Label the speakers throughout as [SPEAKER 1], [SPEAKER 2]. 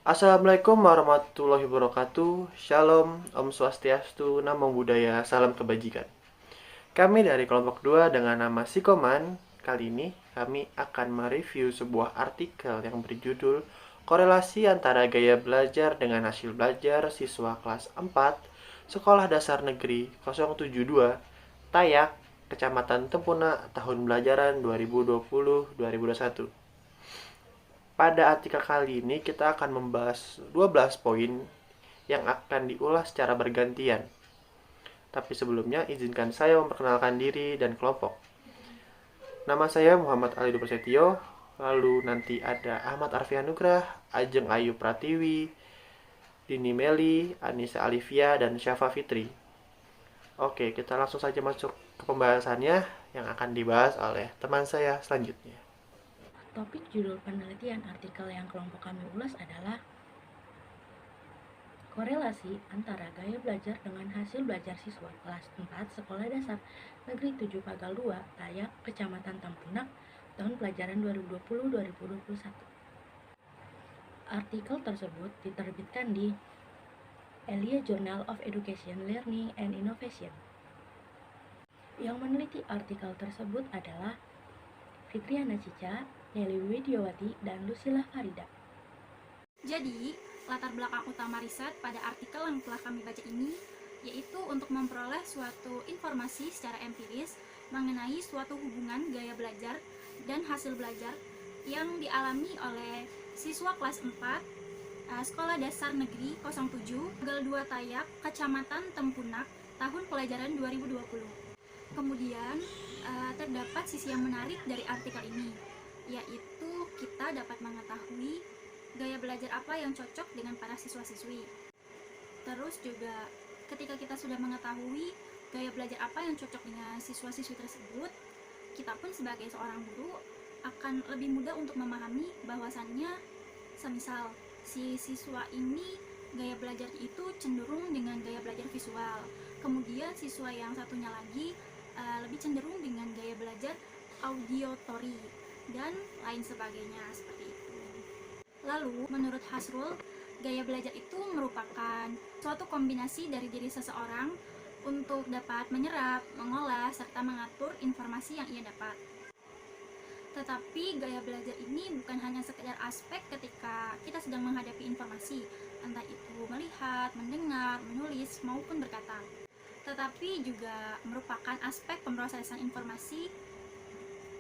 [SPEAKER 1] Assalamualaikum warahmatullahi wabarakatuh. Shalom, Om Swastiastu, Namo Buddhaya, salam kebajikan. Kami dari kelompok 2 dengan nama Sikoman. Kali ini kami akan mereview sebuah artikel yang berjudul Korelasi antara gaya belajar dengan hasil belajar siswa kelas 4 Sekolah Dasar Negeri 072 Tayak, Kecamatan Tempuna, tahun belajaran 2020-2021. Pada artikel kali ini kita akan membahas 12 poin yang akan diulas secara bergantian. Tapi sebelumnya izinkan saya memperkenalkan diri dan kelompok. Nama saya Muhammad Ali Prasetyo, lalu nanti ada Ahmad Arfi Anugrah, Ajeng Ayu Pratiwi, Dini Meli, Anissa Alivia, dan Syafa Fitri. Oke, kita langsung saja masuk ke pembahasannya yang akan dibahas oleh teman saya selanjutnya.
[SPEAKER 2] Topik judul penelitian artikel yang kelompok kami ulas adalah korelasi antara gaya belajar dengan hasil belajar siswa kelas 4 Sekolah Dasar Negeri 7 Pagal 2 Tayak, Kecamatan Tampunak, tahun pelajaran 2020-2021. Artikel tersebut diterbitkan di Elia Journal of Education, Learning and Innovation. Yang meneliti artikel tersebut adalah Fitriana Cica, Nelly Widiawati, dan Lucila Farida.
[SPEAKER 3] Jadi, latar belakang utama riset pada artikel yang telah kami baca ini yaitu untuk memperoleh suatu informasi secara empiris mengenai suatu hubungan gaya belajar dan hasil belajar yang dialami oleh siswa kelas 4 Sekolah Dasar Negeri 07 Pagal 2 Tayak, Kecamatan Tempunak, tahun pelajaran 2020. Kemudian terdapat sisi yang menarik dari artikel ini, yaitu kita dapat mengetahui gaya belajar apa yang cocok dengan para siswa-siswi. Terus juga ketika kita sudah mengetahui gaya belajar apa yang cocok dengan siswa-siswi tersebut, kita pun sebagai seorang guru akan lebih mudah untuk memahami bahwasannya semisal si siswa ini gaya belajar itu cenderung dengan gaya belajar visual, kemudian siswa yang satunya lagi lebih cenderung dengan gaya belajar auditory dan lain sebagainya seperti itu. Lalu menurut Hasrul, gaya belajar itu merupakan suatu kombinasi dari diri seseorang untuk dapat menyerap, mengolah, serta mengatur informasi yang ia dapat. Tetapi gaya belajar ini bukan hanya sekedar aspek ketika kita sedang menghadapi informasi, entah itu melihat, mendengar, menulis, maupun berkata. Tetapi juga merupakan aspek pemrosesan informasi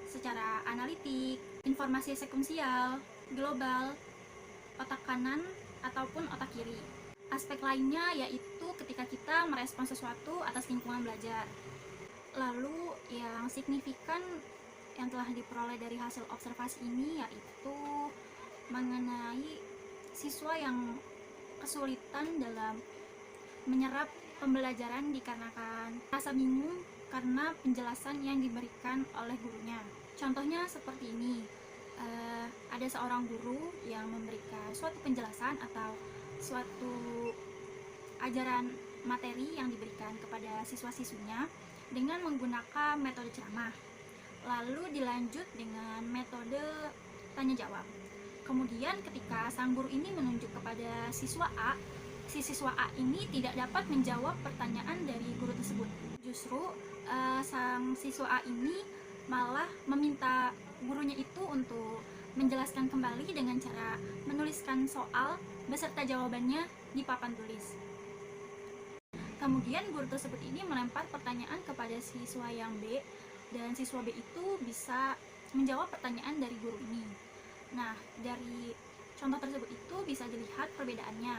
[SPEAKER 3] secara analitik, informasi sekuensial, global, otak kanan, ataupun otak kiri. Aspek lainnya yaitu ketika kita merespons sesuatu atas lingkungan belajar. Lalu yang signifikan yang telah diperoleh dari hasil observasi ini yaitu mengenai siswa yang kesulitan dalam menyerap pembelajaran dikarenakan rasa bingung karena penjelasan yang diberikan oleh gurunya. Contohnya seperti ini, ada seorang guru yang memberikan suatu penjelasan atau suatu ajaran materi yang diberikan kepada siswa-siswinya dengan menggunakan metode ceramah, lalu dilanjut dengan metode tanya jawab. Kemudian ketika sang guru ini menunjuk kepada siswa A, si siswa A ini tidak dapat menjawab pertanyaan dari guru tersebut. Justru sang siswa A ini malah meminta gurunya itu untuk menjelaskan kembali dengan cara menuliskan soal beserta jawabannya di papan tulis. Kemudian guru tersebut ini melempar pertanyaan kepada siswa yang B, dan siswa B itu bisa menjawab pertanyaan dari guru ini. Nah, dari contoh tersebut itu bisa dilihat perbedaannya.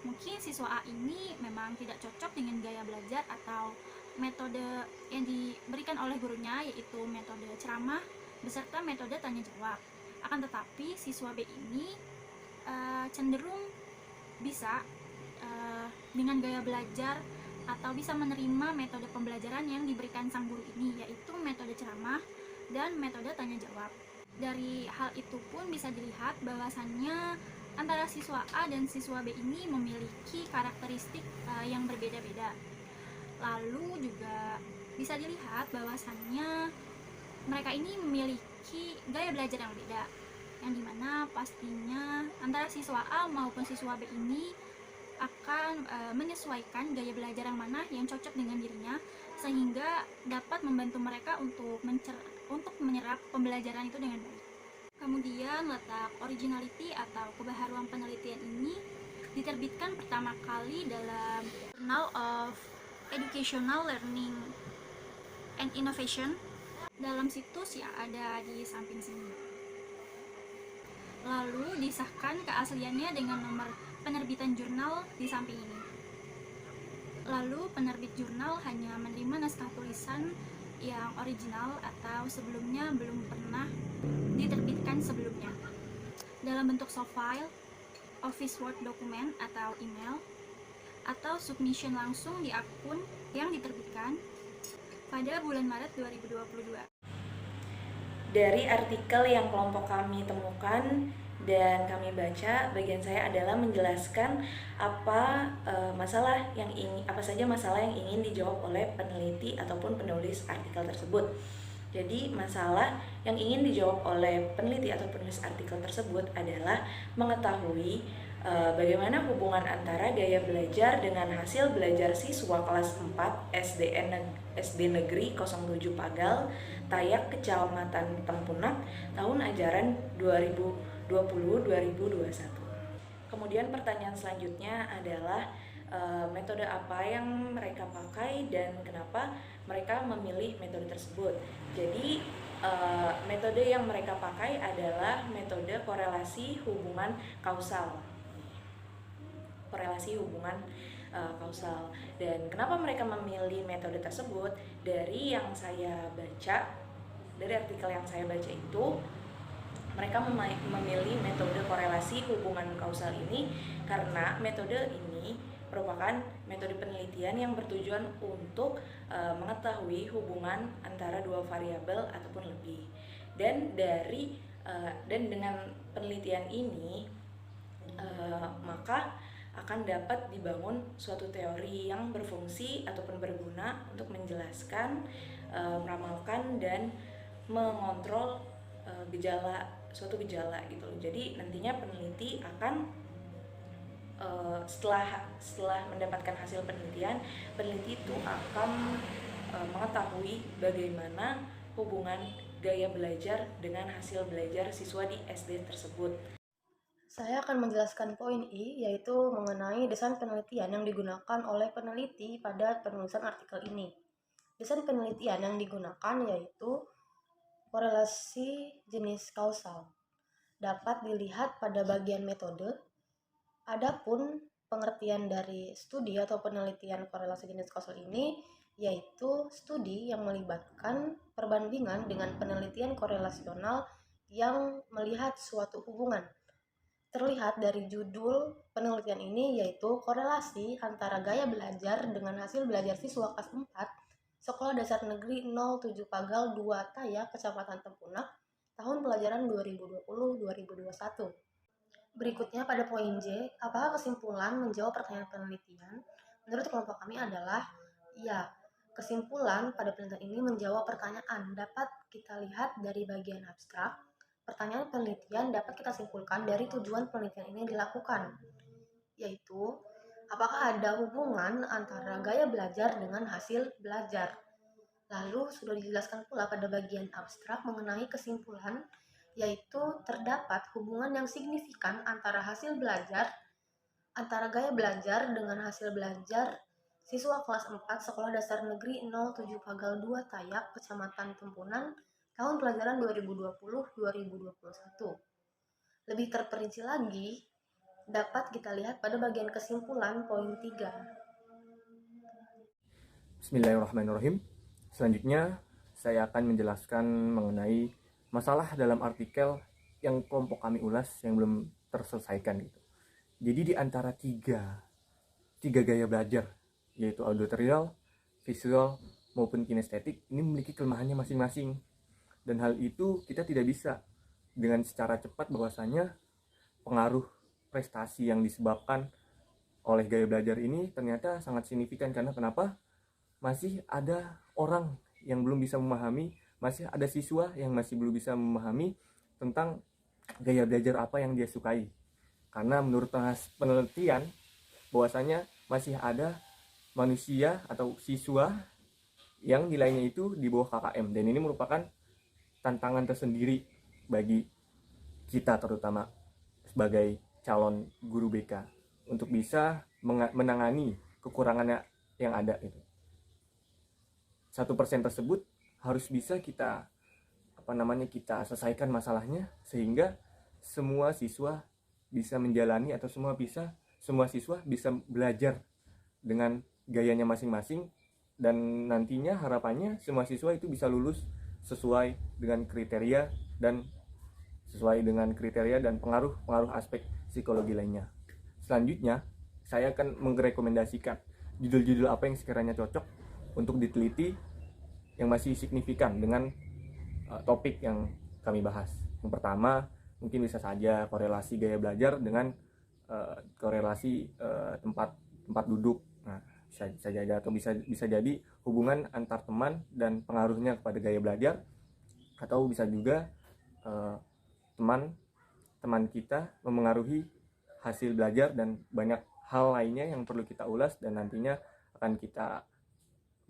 [SPEAKER 3] Mungkin siswa A ini memang tidak cocok dengan gaya belajar atau metode yang diberikan oleh gurunya, yaitu metode ceramah beserta metode tanya jawab. Akan tetapi siswa B ini cenderung bisa dengan gaya belajar atau bisa menerima metode pembelajaran yang diberikan sang guru ini, yaitu metode ceramah dan metode tanya jawab. Dari hal itu pun bisa dilihat bahwasannya antara siswa A dan siswa B ini memiliki karakteristik yang berbeda-beda. Lalu juga bisa dilihat bahwasannya mereka ini memiliki gaya belajar yang beda. yang dimana pastinya antara siswa A maupun siswa B ini akan menyesuaikan gaya belajar yang mana yang cocok dengan dirinya, sehingga dapat membantu mereka untuk menyerap pembelajaran itu dengan baik. Kemudian letak originality atau kebaharuan penelitian ini diterbitkan pertama kali dalam Journal of Educational Learning and Innovation dalam situs yang ada di samping sini. Lalu disahkan keasliannya dengan nomor penerbitan jurnal di samping ini. Lalu penerbit jurnal hanya menerima naskah tulisan yang original atau sebelumnya belum pernah diterbitkan sebelumnya dalam bentuk soft file, Office Word document atau email, atau submission langsung di akun yang diterbitkan pada bulan Maret 2022.
[SPEAKER 2] Dari artikel yang kelompok kami temukan dan kami baca, bagian saya adalah menjelaskan apa saja masalah yang ingin dijawab oleh peneliti ataupun penulis artikel tersebut. Jadi masalah yang ingin dijawab oleh peneliti atau penulis artikel tersebut adalah mengetahui bagaimana hubungan antara gaya belajar dengan hasil belajar siswa kelas 4 SD Negeri 07 Pagal, Tayak, Kecamatan Tempunak, tahun ajaran 2020-2021. Kemudian pertanyaan selanjutnya adalah metode apa yang mereka pakai dan kenapa mereka memilih metode tersebut. Jadi metode yang mereka pakai adalah metode korelasi hubungan kausal. Dan kenapa mereka memilih metode tersebut? Dari yang saya baca, dari artikel yang saya baca itu, mereka memilih metode korelasi hubungan kausal ini karena metode ini merupakan metode penelitian yang bertujuan untuk mengetahui hubungan antara dua variabel ataupun lebih. Dan dengan penelitian ini maka akan dapat dibangun suatu teori yang berfungsi ataupun berguna untuk menjelaskan, meramalkan dan mengontrol suatu gejala gitu loh. Jadi nantinya peneliti akan setelah mendapatkan hasil penelitian, peneliti itu akan mengetahui bagaimana hubungan gaya belajar dengan hasil belajar siswa di SD tersebut.
[SPEAKER 4] Saya akan menjelaskan poin I, yaitu mengenai desain penelitian yang digunakan oleh peneliti pada penulisan artikel ini. Desain penelitian yang digunakan yaitu korelasi jenis kausal. Dapat dilihat pada bagian metode. Adapun pengertian dari studi atau penelitian korelasi jenis kausal ini yaitu studi yang melibatkan perbandingan dengan penelitian korelasional yang melihat suatu hubungan. Terlihat dari judul penelitian ini yaitu korelasi antara gaya belajar dengan hasil belajar siswa kelas 4 Sekolah Dasar Negeri 07 Pagal 2 Tayak, Kecamatan Tempunak, tahun pelajaran 2020-2021. Berikutnya pada poin J, apakah kesimpulan menjawab pertanyaan penelitian? Menurut kelompok kami adalah ya. Kesimpulan pada penelitian ini menjawab pertanyaan dapat kita lihat dari bagian abstrak. Pertanyaan penelitian dapat kita simpulkan dari tujuan penelitian ini dilakukan, yaitu apakah ada hubungan antara gaya belajar dengan hasil belajar. Lalu sudah dijelaskan pula pada bagian abstrak mengenai kesimpulan, yaitu terdapat hubungan yang signifikan antara gaya belajar dengan hasil belajar siswa kelas 4 Sekolah Dasar Negeri 07 Pagal 2 Tayak, Kecamatan Tempunan, tahun pelajaran 2020-2021. Lebih terperinci lagi, dapat kita lihat pada bagian kesimpulan poin 3.
[SPEAKER 1] Bismillahirrahmanirrahim. Selanjutnya, saya akan menjelaskan mengenai masalah dalam artikel yang kelompok kami ulas yang belum terselesaikan gitu. Jadi di antara tiga gaya belajar, yaitu auditorial, visual, maupun kinestetik, ini memiliki kelemahannya masing-masing. Dan hal itu kita tidak bisa dengan secara cepat bahwasanya pengaruh prestasi yang disebabkan oleh gaya belajar ini ternyata sangat signifikan. Karena kenapa? Masih ada orang yang belum bisa memahami, masih ada siswa yang masih belum bisa memahami tentang
[SPEAKER 5] gaya belajar apa yang dia sukai. Karena menurut penelitian bahwasanya masih ada manusia atau siswa yang nilainya itu di bawah KKM, dan ini merupakan tantangan tersendiri bagi kita terutama sebagai calon guru BK untuk bisa menangani kekurangannya yang ada itu. 1% tersebut harus bisa kita kita selesaikan masalahnya sehingga semua siswa bisa menjalani atau semua siswa bisa belajar dengan gayanya masing-masing, dan nantinya harapannya semua siswa itu bisa lulus sesuai dengan kriteria dan pengaruh aspek psikologi lainnya. Selanjutnya, saya akan merekomendasikan judul-judul apa yang sekiranya cocok untuk diteliti yang masih signifikan dengan topik yang kami bahas. Yang pertama, mungkin bisa saja korelasi gaya belajar dengan korelasi tempat duduk. Nah, bisa jadi atau bisa jadi hubungan antar teman dan pengaruhnya kepada gaya belajar, atau bisa juga teman kita memengaruhi hasil belajar, dan banyak hal lainnya yang perlu kita ulas dan nantinya akan kita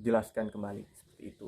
[SPEAKER 5] jelaskan kembali seperti itu.